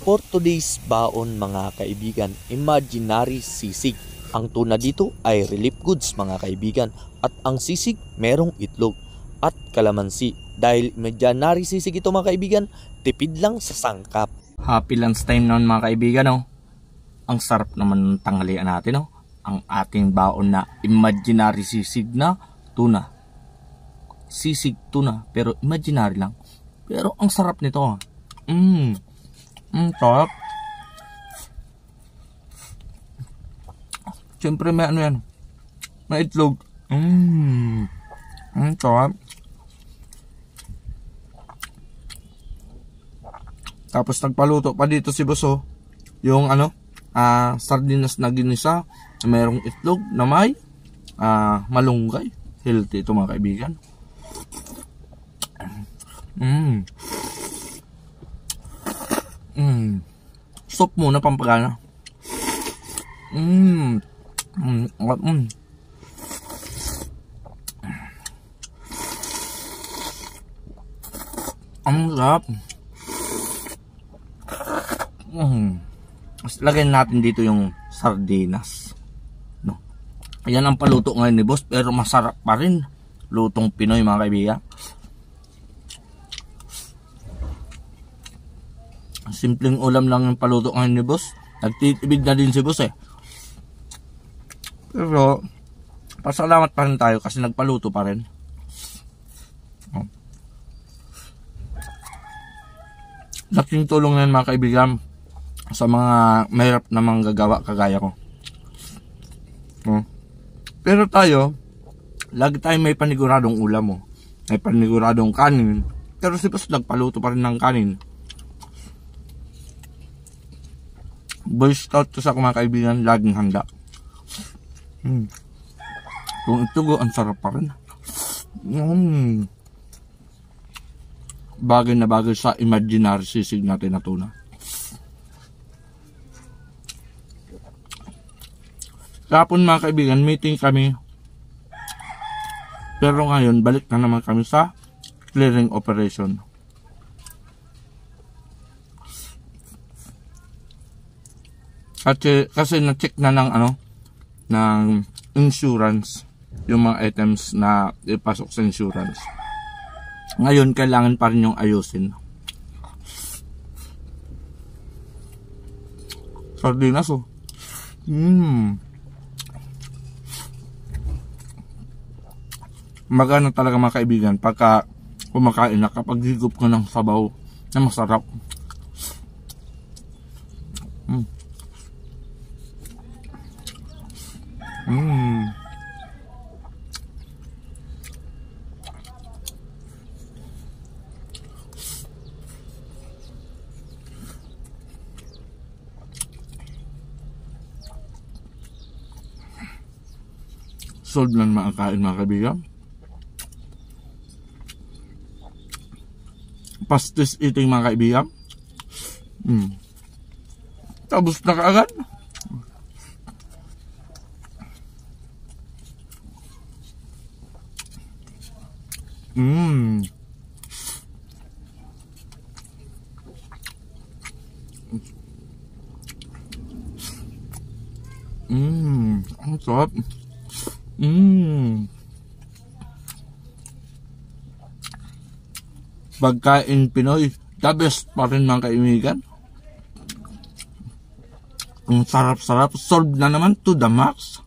For today's baon mga kaibigan, imaginary sisig. Ang tuna dito ay relief goods mga kaibigan at ang sisig merong itlog at kalamansi. Dahil imaginary sisig ito mga kaibigan, tipid lang sa sangkap. Happy lunch time naman mga kaibigan, no? Ang sarap naman ng tanghalian natin, no? Ang ating baon na imaginary sisig na tuna. Sisig tuna pero imaginary lang. Pero ang sarap nito. Sarap. Siyempre may ano yan. May itlog. Sarap. Tapos nagpaluto pa dito si Boso. Yung sardinas na ginisa. Mayroong itlog na may malunggay. Healthy ito mga kaibigan. Soup muna pampagana. Ang sarap. Lagyan natin dito yung sardinas. No. Ayan ang paluto ngayon ni boss, pero masarap pa rin. Lutong Pinoy mga kaibigan. Simpleng ulam lang yung paluto ngayon ni boss. Nagtitibig na din si boss eh. Pero pasalamat pa rin tayo kasi nagpaluto pa rin. Laking tulong yan mga kaibigan sa mga mahirap na manggagawa kagaya ko. Pero tayo, lagi tayo may paniguradong ulam mo. May paniguradong kanin. Pero si boss nagpaluto pa rin ng kanin. Boy Scout ko sa mga kaibigan, laging handa. Kung ito ang sarap pa rin. Bagay na bagay sa imaginary sisig natin na tuna. Kapon mga kaibigan, meeting kami. Pero ngayon, balik na naman kami sa clearing operation. Kasi na-check na ng insurance yung mga items na ipasok sa insurance. Ngayon, kailangan pa rin yung ayusin. Sardinas oh. Magana talaga mga kaibigan pagka kumakain na kapag higop ko ng sabaw na masarap. Solve lang makakain mga kaibigan. Pastis eating mga kaibigan. Tapos na kaagad. Ang sarap. Pagkain Pinoy, the best pa rin mga kaibigan. Ang sarap-sarap. Solve na naman to the max.